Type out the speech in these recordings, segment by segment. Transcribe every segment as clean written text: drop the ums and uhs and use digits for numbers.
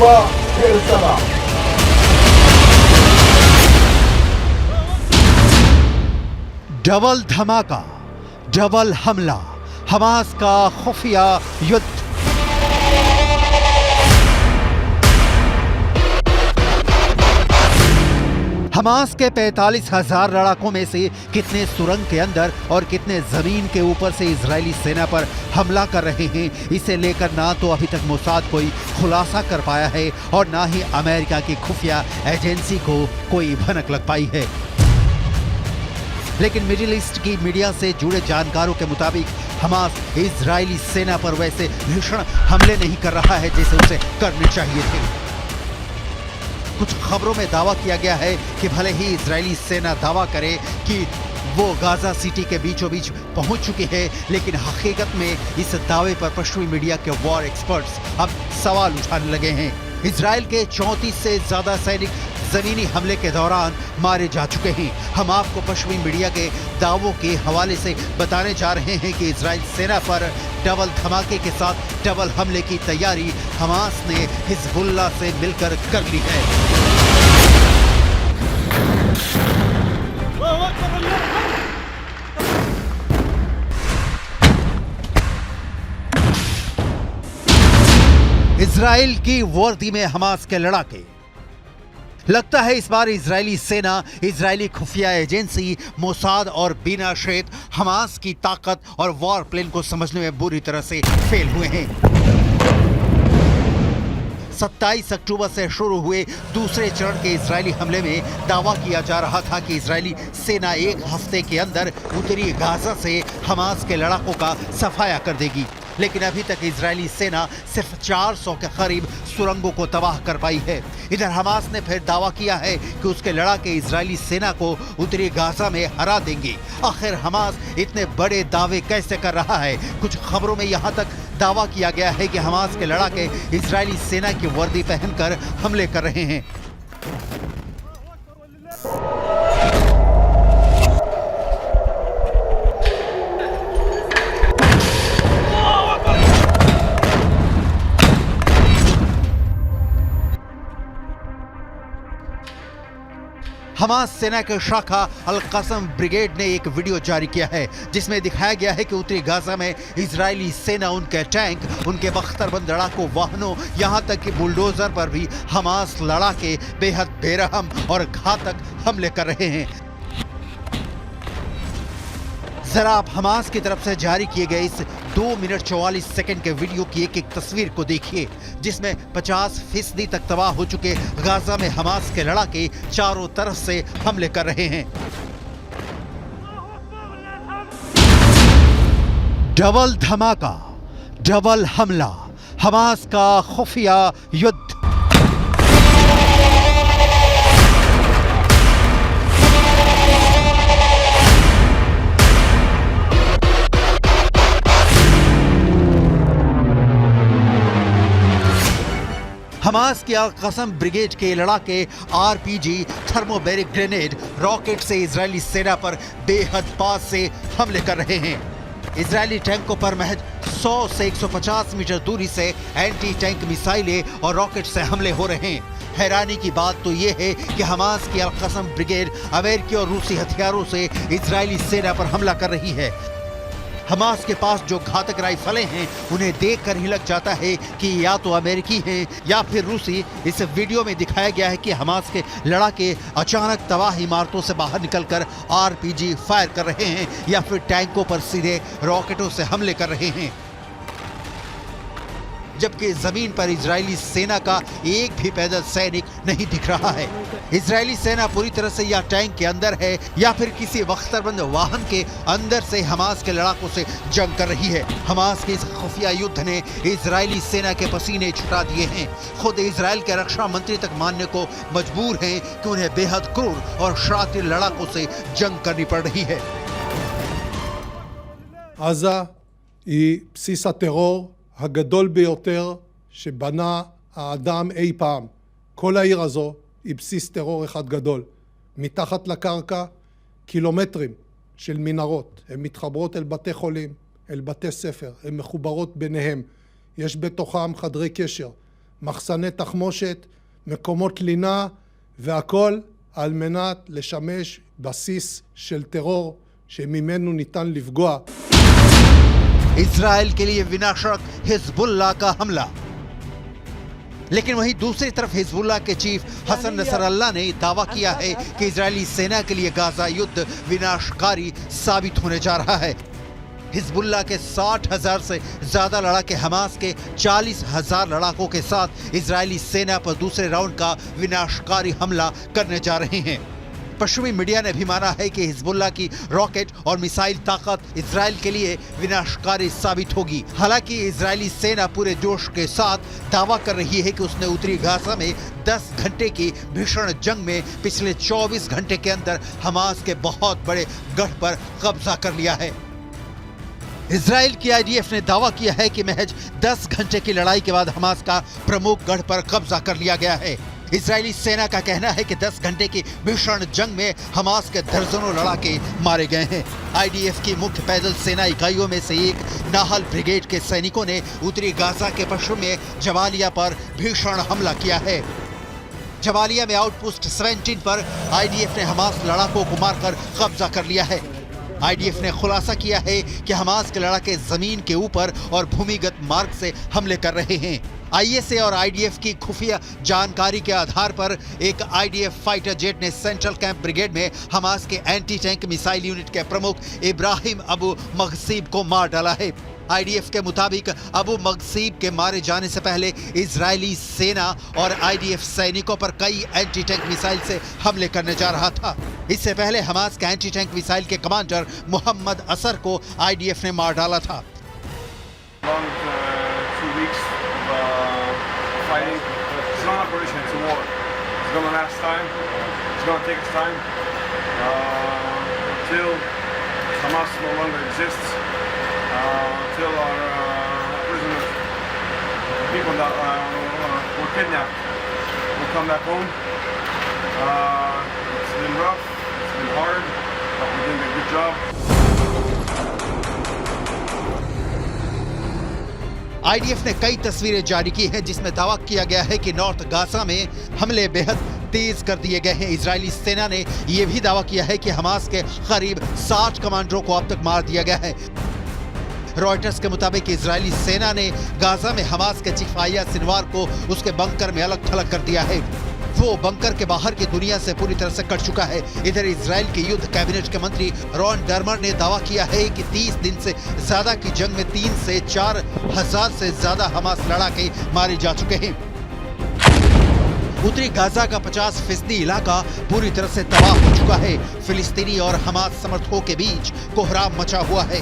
हुआ फिर समा। डबल धमाका, डबल हमला, हमास का खुफिया युद्ध। हमास के 45,000 लड़ाकों में से कितने सुरंग के अंदर और कितने जमीन के ऊपर से इजरायली सेना पर हमला कर रहे हैं, इसे लेकर ना तो अभी तक मोसाद कोई खुलासा कर पाया है और ना ही अमेरिका की खुफिया एजेंसी को कोई भनक लग पाई है। लेकिन मिडिल ईस्ट की मीडिया से जुड़े जानकारों के मुताबिक हमास इजरायली सेना पर वैसे भीषण हमले नहीं कर रहा है जैसे उसे करने चाहिए थे। कुछ खबरों में दावा किया गया है कि भले ही इजरायली सेना दावा करे कि वो गाजा सिटी के बीचों बीच पहुंच चुकी है, लेकिन हकीकत में इस दावे पर पश्चिमी मीडिया के वॉर एक्सपर्ट्स अब सवाल उठाने लगे हैं। इजरायल के 34 से ज्यादा सैनिक जमीनी हमले के दौरान मारे जा चुके हैं। हम आपको पश्चिमी मीडिया के दावों के हवाले से बताने जा रहे हैं कि इजरायल सेना पर डबल धमाके के साथ डबल हमले की तैयारी हमास ने हिजबुल्लाह से मिलकर कर ली है। इजराइल की वर्दी में हमास के लड़ाके। लगता है इस बार इजरायली सेना, इजरायली खुफिया एजेंसी मोसाद और बीना शेख हमास की ताकत और वॉर प्लान को समझने में बुरी तरह से फेल हुए हैं। 27 अक्टूबर से शुरू हुए दूसरे चरण के इजरायली हमले में दावा किया जा रहा था कि इजरायली सेना एक हफ्ते के अंदर उत्तरी गाजा से हमास के लड़ाकों का सफाया कर देगी, लेकिन अभी तक इजरायली सेना सिर्फ 400 के करीब सुरंगों को तबाह कर पाई है। इधर हमास ने फिर दावा किया है कि उसके लड़ाके इजरायली सेना को उत्तरी गाजा में हरा देंगे। आखिर हमास इतने बड़े दावे कैसे कर रहा है? कुछ खबरों में यहाँ तक दावा किया गया है कि हमास के लड़ाके इजरायली सेना की वर्दी पहनकर हमले कर रहे हैं। हमास सेना के शाखा अल कसम ब्रिगेड ने एक वीडियो जारी किया है जिसमें दिखाया गया है कि उत्तरी गाजा में इजरायली सेना उनके टैंक, उनके बख्तरबंद लड़ाकू वाहनों, यहां तक कि बुलडोजर पर भी हमास लड़ाके बेहद बेरहम और घातक हमले कर रहे हैं। जरा आप हमास की तरफ से जारी किए गए इस 2 मिनट 44 सेकंड के वीडियो की एक एक तस्वीर को देखिए, जिसमें 50% तक तबाह हो चुके गाजा में हमास के लड़ाके चारों तरफ से हमले कर रहे हैं। डबल धमाका, डबल हमला, हमास का खुफिया युद्ध। हमास की अल कसम ब्रिगेड के लड़ाके आरपीजी, थर्मोबैरिक ग्रेनेड, रॉकेट से इजरायली सेना पर बेहद पास से हमले कर रहे हैं। इजरायली टैंकों पर महज 100 से 150 मीटर दूरी से एंटी टैंक मिसाइलें और रॉकेट से हमले हो रहे हैं। हैरानी की बात तो यह है कि हमास की अल कसम ब्रिगेड अमेरिकी और रूसी हथियारों से इजरायली सेना पर हमला कर रही है। हमास के पास जो घातक राइफलें हैं उन्हें देखकर ही लग जाता है कि या तो अमेरिकी हैं या फिर रूसी। इस वीडियो में दिखाया गया है कि हमास के लड़ाके अचानक तबाह इमारतों से बाहर निकलकर आरपीजी फायर कर रहे हैं या फिर टैंकों पर सीधे रॉकेटों से हमले कर रहे हैं, जबकि जमीन पर इजरायली सेना का एक भी पैदल सैनिक नहीं दिख रहा है। इजरायली सेना पूरी तरह से या टैंक के अंदर है या फिर किसी बख्तरबंद वाहन के अंदर से हमास के लड़ाकों से जंग कर रही है। हमास के इस खुफिया युद्ध ने इजरायली सेना के पसीने छुटा दिए हैं। खुद इजरायल के रक्षा मंत्री तक मानने को मजबूर हैं कि उन्हें बेहद क्रूर और शातिर लड़ाकों से जंग करनी पड़ रही है। עזה היא בסיס הטרור הגדול ביותר שבנה האדם אי פעם. כל העיר הזו היא בסיס טרור אחד גדול. מתחת לקרקע קילומטרים של מנהרות. הן מתחברות אל בתי חולים, אל בתי ספר, הן מחוברות ביניהם. יש בתוכם חדרי קשר. מחסני תחמושת, מקומות לינה, והכל על מנת לשמש בסיס של טרור שממנו ניתן לפגוע. इजराइल के लिए विनाशक हिजबुल्लाह का हमला। लेकिन वहीं दूसरी तरफ हिजबुल्लाह के चीफ हसन नसरल्लाह ने दावा किया है कि इजरायली सेना के लिए गाजा युद्ध विनाशकारी साबित होने जा रहा है। हिजबुल्लाह के 60,000 से ज्यादा लड़ाके हमास के 40,000 लड़ाकों के साथ इजरायली सेना पर दूसरे राउंड का विनाशकारी हमला करने जा रहे हैं। पश्चिमी मीडिया ने भी माना है कि हिजबुल्लाह की रॉकेट और मिसाइल ताकत इजराइल के लिए विनाशकारी साबित होगी। हालांकि इजरायली सेना पूरे जोश के साथ दावा कर रही है कि उसने उत्तरी गाजा में 10 घंटे की भीषण जंग में पिछले 24 घंटे के अंदर हमास के बहुत बड़े गढ़ पर कब्जा कर लिया है। इजराइल की आईडीएफ ने दावा किया है कि महज 10 घंटे की लड़ाई के बाद हमास का प्रमुख गढ़ पर कब्जा कर लिया गया है। इजरायली सेना का कहना है कि 10 घंटे की भीषण जंग में हमास के दर्जनों लड़ाके मारे गए हैं। आईडीएफ की मुख्य पैदल सेना इकाइयों में से एक नाहल ब्रिगेड के सैनिकों ने उत्तरी गाजा के पश्चिम में जबालिया पर भीषण हमला किया है। जबालिया में आउटपोस्ट 17 पर आईडीएफ ने हमास लड़ाकों को मारकर कब्जा कर लिया है। आईडीएफ ने खुलासा किया है कि हमास के लड़ाके जमीन के ऊपर और भूमिगत मार्ग से हमले कर रहे हैं। आईएसए और आईडीएफ की खुफिया जानकारी के आधार पर एक आईडीएफ फाइटर जेट ने सेंट्रल कैंप ब्रिगेड में हमास के एंटी टैंक मिसाइल यूनिट के प्रमुख इब्राहिम अबू मगसीब को मार डाला है। आईडीएफ के मुताबिक अबू मगसीब के मारे जाने से पहले इजरायली सेना और आईडीएफ सैनिकों पर कई एंटी टैंक मिसाइल से हमले करने जा रहा था। इससे पहले हमास के एंटी टैंक मिसाइल के कमांडर मोहम्मद असर को आईडीएफ ने मार डाला था। Fighting. It's not an operation, it's a war. It's going to last time. It's going to take its time until Hamas no longer exists, until our prisoners, people that were kidnapped, will come back home. It's been rough, it's been hard, but we're doing a good job. IDF ने कई तस्वीरें जारी की हैं जिसमें दावा किया गया है कि नॉर्थ गाजा में हमले बेहद तेज कर दिए गए हैं। इजरायली सेना ने यह भी दावा किया है कि हमास के करीब 60 कमांडरों को अब तक मार दिया गया है। रॉयटर्स के मुताबिक इजरायली सेना ने गाजा में हमास के चीफ आया सिनवार को उसके बंकर में अलग थलग कर दिया है। वो बंकर के बाहर की दुनिया से पूरी तरह से कट चुका है। इधर इजराइल के युद्ध कैबिनेट के मंत्री रॉन डर्मर ने दावा किया है कि 30 दिन से ज्यादा की जंग में 3 से 4 हजार से ज्यादा हमास लड़ाके मारे जा चुके हैं। उत्तरी गाजा का 50% इलाका पूरी तरह से तबाह हो चुका है। फिलिस्तीनी और हमास समर्थकों के बीच कोहराम मचा हुआ है।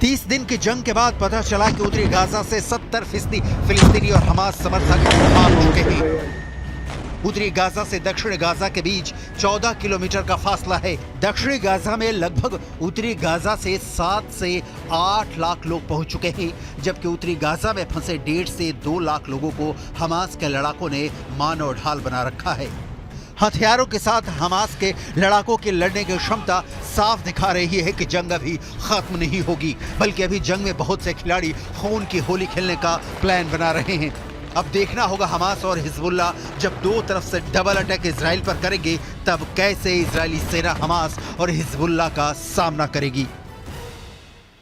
30 दिन की जंग के बाद पता चला कि उत्तरी गाजा से 70% फिलिस्तीनी और हमास समर्थक भाग चुके हैं। उत्तरी गाजा से दक्षिण गाजा के बीच 14 किलोमीटर का फासला है। दक्षिणी गाजा में लगभग उत्तरी गाजा से 7 से 8 लाख लोग पहुंच चुके हैं, जबकि उत्तरी गाजा में फंसे 1.5 से 2 लाख लोगों को हमास के लड़ाकों ने मानव ढाल बना रखा है। हथियारों के साथ हमास के लड़ाकों की लड़ने की क्षमता साफ दिखा रही है कि जंग अभी खत्म नहीं होगी, बल्कि अभी जंग में बहुत से खिलाड़ी खून की होली खेलने का प्लान बना रहे हैं। अब देखना होगा हमास और हिजबुल्लाह जब दो तरफ से डबल अटैक इजराइल पर करेंगे, तब कैसे इजरायली सेना हमास और हिजबुल्लाह का सामना करेगी।